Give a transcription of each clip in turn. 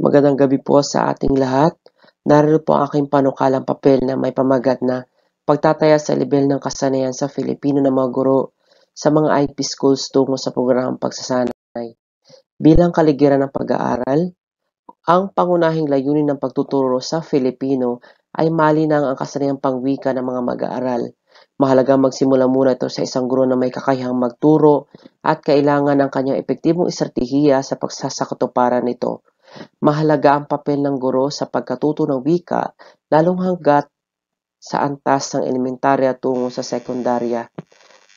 Magandang gabi po sa ating lahat. Narito po ang aking panukalang papel na may pamagat na pagtataya sa level ng kasanayan sa Filipino na mga guro sa mga IP schools tungo sa programang pagsasanay. Bilang kaligiran ng pag-aaral, ang pangunahing layunin ng pagtuturo sa Filipino ay malinang ang kasanayang pangwika ng mga mag-aaral. Mahalagang magsimula muna ito sa isang guro na may kakayahang magturo at kailangan ng kanyang epektibong estratehiya sa pagsasakatuparan nito. Mahalaga ang papel ng guro sa pagkatuto ng wika, lalong hanggat sa antas ng elementarya tungo sa sekundarya.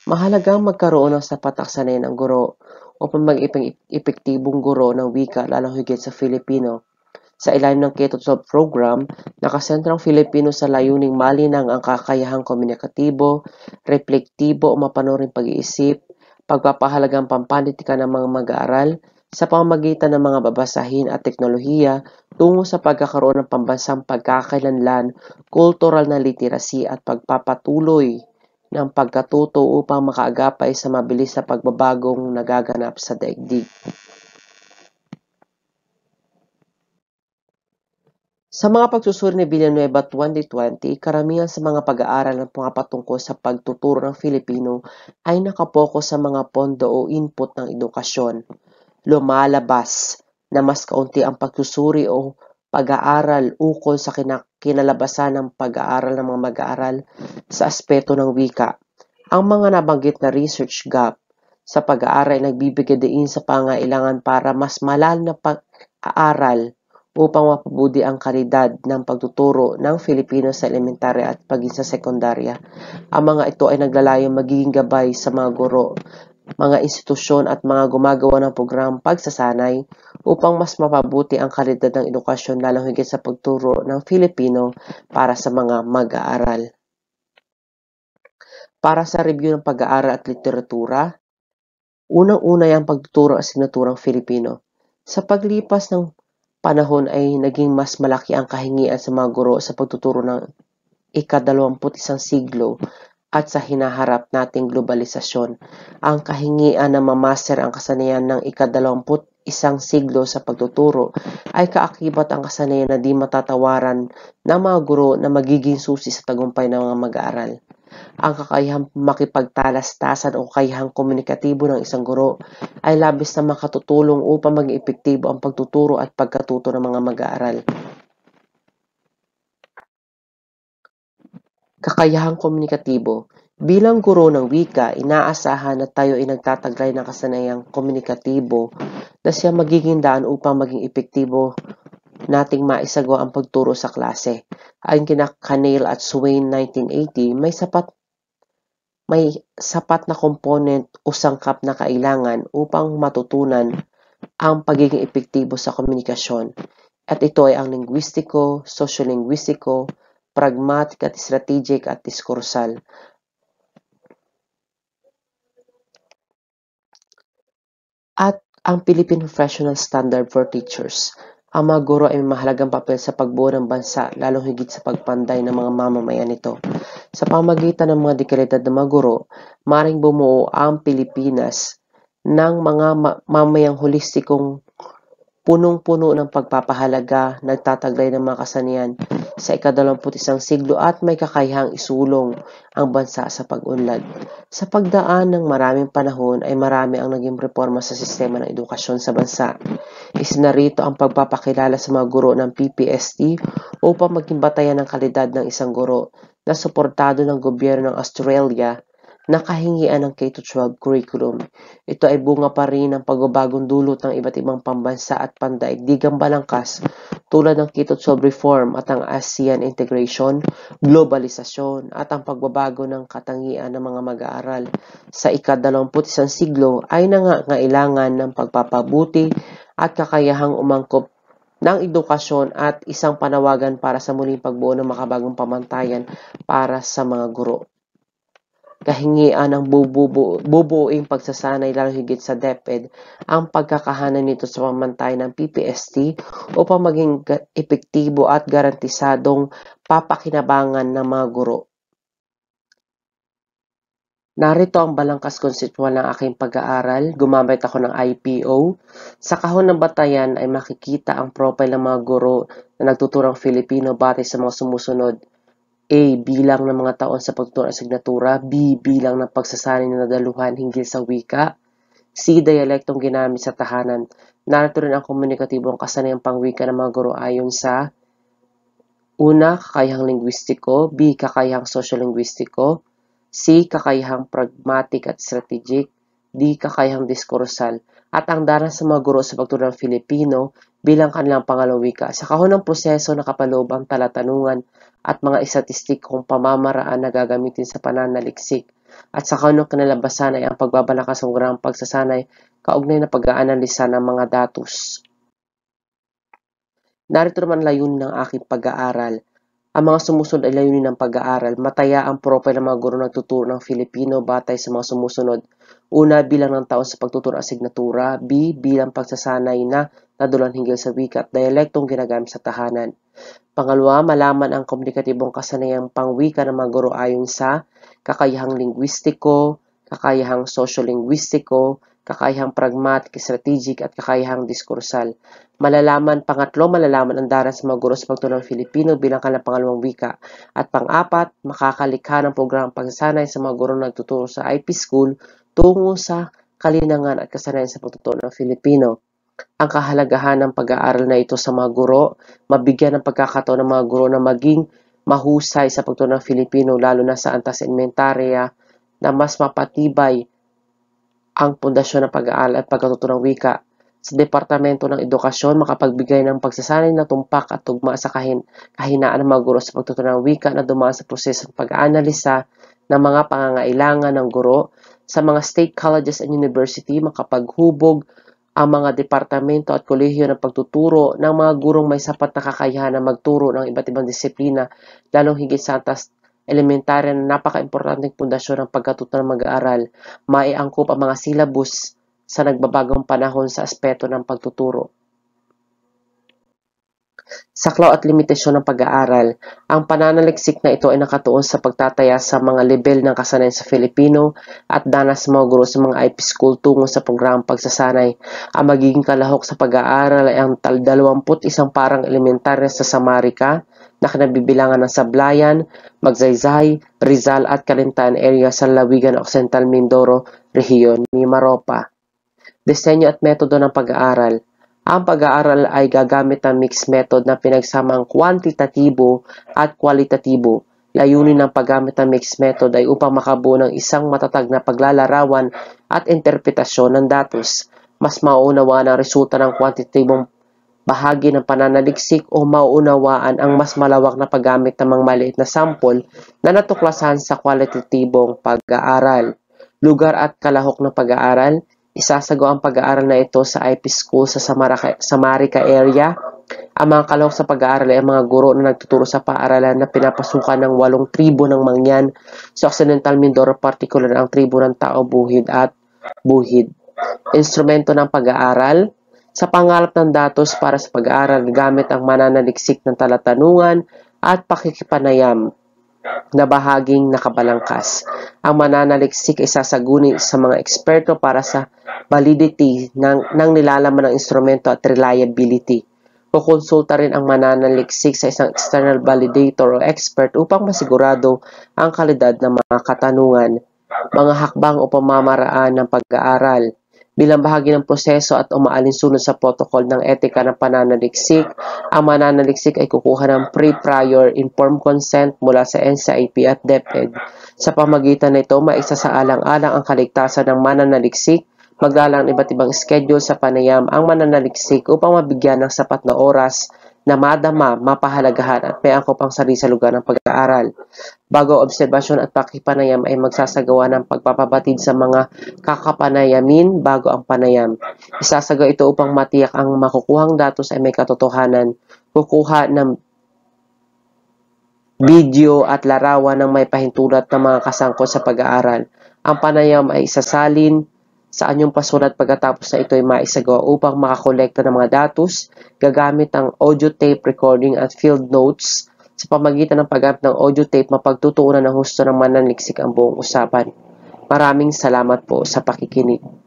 Mahalagang magkaroon ng sapat na kasanayan ng guro upang maging epektibong guro ng wika, lalong higit sa Filipino. Sa ilalim ng K-12 program, nakasentro ang Filipino sa layuning malinang ang kakayahang komunikatibo, reflektibo o mapanuring pag-iisip, pagpapahalagang pampanlitika ng mga mag-aaral, sa pamamagitan ng mga babasahin at teknolohiya tungo sa pagkakaroon ng pambansang pagkakailanlan, kultural na literacy at pagpapatuloy ng pagkatuto upang makaagapay sa mabilis na pagbabagong nagaganap sa daigdig. Sa mga pagsusuri ni Villanueva 2020, karamihan sa mga pag-aaral ng mga patungkol sa pagtuturo ng Filipino ay nakapokus sa mga pondo o input ng edukasyon. Lumalabas na mas kaunti ang pagsusuri o pag-aaral ukol sa kinalabasan ng pag-aaral ng mga mag-aaral sa aspeto ng wika. Ang mga nabanggit na research gap sa pag-aaral ay nagbibigay diin sa pangailangan para mas malalim na pag-aaral upang mapabuti ang kalidad ng pagtuturo ng Filipino sa elementarya at paging sa sekundarya. Ang mga ito ay naglalayong magiging gabay sa mga guro, mga institusyon at mga gumagawa ng programang pagsasanay upang mas mapabuti ang kalidad ng edukasyon, lalong higit sa pagturo ng Filipino para sa mga mag-aaral. Para sa review ng pag-aaral at literatura, unang-una ay ang pagtuturo ng asignaturang Filipino. Sa paglipas ng panahon ay naging mas malaki ang kahingian sa mga guro sa pagtuturo ng ika-21 siglo at sa hinaharap nating globalisasyon. Ang kahingian na mamaster ang kasanayan ng ika-21 siglo sa pagtuturo ay kaakibat ang kasanayan na di matatawaran ng mga guro na magiging susi sa tagumpay ng mga mag-aaral. Ang kakayahang makipagtalastasan o kakayahang komunikatibo ng isang guro ay labis na makatutulong upang maging epektibo ang pagtuturo at pagkatuto ng mga mag-aaral. Kakayahang komunikatibo. Bilang guro ng wika, inaasahan na tayo ay nagtataglay ng kasanayang komunikatibo na siya magiging daan upang maging epektibo nating maisagawa ang pagturo sa klase. Ayon kina Canale at Swain 1980, may sapat na component o sangkap na kailangan upang matutunan ang pagiging epektibo sa komunikasyon. At ito ay ang linguistiko, sociolinguistiko, pragmatic at strategic at diskursal. At ang Philippine Professional Standard for Teachers. Ang mga guro ay may mahalagang papel sa pagbuo ng bansa, lalong higit sa pagpanday ng mga mamamayan nito. Sa pamagitan ng mga dekalidad ng mga guro, maring bumuo ang Pilipinas ng mga mamayang holistikong punong-puno ng pagpapahalaga, nagtataglay ng mga kasanayan sa ika-21 siglo at may kakayahang isulong ang bansa sa pag-unlad. Sa pagdaan ng maraming panahon ay marami ang naging reforma sa sistema ng edukasyon sa bansa. Isinarito ang pagpapakilala sa mga guro ng PPST upang maging batayan ng kalidad ng isang guro na suportado ng gobyerno ng Australia na kahingian ng K-12 curriculum. Ito ay bunga pa rin ng pagbabagong dulot ng iba't ibang pambansa at pandaigdigang balangkas tulad ng K-12 reform at ang ASEAN integration, globalisasyon at ang pagbabago ng katangian ng mga mag-aaral sa ika-21 siglo ay nangangailangan ng pagpapabuti at kakayahang umangkop ng edukasyon at isang panawagan para sa muling pagbuo ng makabagong pamantayan para sa mga guro. Kahingian ng bubuing pagsasanay, lalo higit sa DepEd, ang pagkakahanan nito sa pamantayan ng PPST upang maging epektibo at garantisadong papakinabangan ng mga guro. Narito ang balangkas konseptual ng aking pag-aaral. Gumamit ako ng IPO. Sa kahon ng batayan ay makikita ang profile ng mga guro na nagtuturang Filipino batay sa mga sumusunod. A. Bilang ng mga taon sa pagtuturo ng asignatura. B. Bilang ng pagsasanay na nadaluhan hinggil sa wika. C. Dialektong ginamit sa tahanan. Narito rin ang komunikatibong kasanayang pangwika ng mga guro ayon sa una, kakayahang linguistiko. B. Kakayahang sosyo-linguistiko. C. Kakayahang pragmatic at strategic. D. Kakayahang diskursal. At ang daras sa mga guro sa pagtuturo ng Filipino bilang kanilang pangalawang wika. Sa kahon ng proseso nakapaloob ang talatanungan at mga istatistikong pamamaraan na gagamitin sa pananaliksik. At sa kahon ng kinalabasan ay ang pagbabalakas ng programang pagsasanay kaugnay na pag-aanalisa ng mga datos. Narito naman layunin ng aking pag-aaral. Ang mga sumusunod ay layunin ng pag-aaral. Mataya ang profile ng mga guro nagtuturo ng Filipino batay sa mga sumusunod. Una, bilang ng taon sa pagtuturo ng asignatura. B. Bilang pagsasanay na nadulan hinggil sa wika at dialektong ginagamit sa tahanan. Pangalawa, malaman ang komunikatibong kasanayang pangwika ng mga guro ayon sa kakayahang linguistiko, kakayahang sosyo-linguistiko, kakayahang pragmatic, strategic, at kakayahang diskursal. Pangatlo, malalaman ang daras sa mga guro sa pagtuturo ng Filipino bilang kanilang pangalawang wika. At pang-apat, makakalikha ng programang pagsasanay sa mga guro na nagtuturo sa IP School tungo sa kalinangan at kasanayan sa pagtuturo ng Filipino. Ang kahalagahan ng pag-aaral na ito sa mga guro, mabigyan ng pagkakataon ng mga guro na maging mahusay sa pagtuturo ng Filipino lalo na sa antas elementarya na mas mapatibay ang pundasyon ng pag-aaral at pagkatuturo ng wika. Sa Departamento ng Edukasyon, makapagbigay ng pagsasanay na tumpak at tugma sa kahinaan ng mga guro sa pagtuturo ng wika na dumaan sa proseso ng pag-aanalisa ng mga pangangailangan ng guro. Sa mga state colleges and university, makapaghubog ang mga departamento at kolehiyo ng pagtuturo ng mga gurong may sapat na kakayahan na magturo ng iba't ibang disiplina, lalong higit sa antas elementarya na napaka-importanteng pundasyon ng pagkatuto ng mag-aaral, maiangkop ang mga syllabus sa nagbabagong panahon sa aspeto ng pagtuturo. Saklaw at limitasyon ng pag-aaral. Ang pananaliksik na ito ay nakatuon sa pagtataya sa mga level ng kasanayan sa Filipino at danas sa mga guro sa mga IP school tungo sa programang pagsasanay. Ang magiging kalahok sa pag-aaral ay ang 21 parang elementarya sa Samarika na kinabibilangan ng Sablayan, Magsaysay, Rizal at Calintan area sa Lawigan Occidental Mindoro, Rehiyon, Mimaropa. Disenyo at metodo ng pag-aaral. Ang pag-aaral ay gagamit ng mixed method na pinagsamang kwantitatibo at kwalitatibo. Layunin ng paggamit ng mixed method ay upang makabuo ng isang matatag na paglalarawan at interpretasyon ng datos. Mas mauunawaan ang resulta ng kwantitatibong bahagi ng pananaliksik o mauunawaan ang mas malawak na paggamit ng mga maliit na sample na natuklasan sa kwalitatibong pag-aaral. Lugar at kalahok ng pag-aaral. Isasagawa ang pag-aaral na ito sa IP School sa Samarika area. Ang mga kalahok sa pag-aaral ay ang mga guro na nagtuturo sa paaralan na pinapasukan ng 8 tribo ng Mangyan. Sa Occidental Mindoro, particular ang tribo ng Tao Buhid at Buhid. Instrumento ng pag-aaral. Sa pangalap ng datos para sa pag-aaral, gamit ang mananaliksik ng talatanungan at pakikipanayam na bahaging nakabalangkas. Ang mananaliksik ay sasaguni sa mga eksperto para sa validity ng nilalaman ng instrumento at reliability. Kukonsulta rin ang mananaliksik sa isang external validator o expert upang masigurado ang kalidad ng mga katanungan. Mga hakbang o pamamaraan ng pag-aaral. Bilang bahagi ng proseso at umaalinsunod sa protocol ng etika ng pananaliksik, ang mananaliksik ay kukuha ng pre-prior informed consent mula sa NCIP at DepEd. Sa pamagitan nito, maisasaalang-alang ang kaligtasan ng mananaliksik, maglalang iba't ibang schedule sa panayam ang mananaliksik upang mabigyan ng sapat na oras na madama, mapahalagahan at may angkop ang sarili sa lugar ng pag-aaral. Bago obserbasyon at pakipanayam ay magsasagawa ng pagpapabatid sa mga kakapanayamin bago ang panayam. Isasagawa ito upang matiyak ang makukuhang datos ay may katotohanan. Kukuha ng video at larawan ng may pahintulot ng mga kasangkot sa pag-aaral. Ang panayam ay isasalin sa anyong pasulat pagkatapos na ito ay maisagawa upang makakolekta ng mga datos gagamit ang audio tape recording at field notes. Sa pamagitan ng paggamit ng audio tape, mapagtutuunan ng husto ng mananaliksik ang buong usapan. Maraming salamat po sa pakikinig.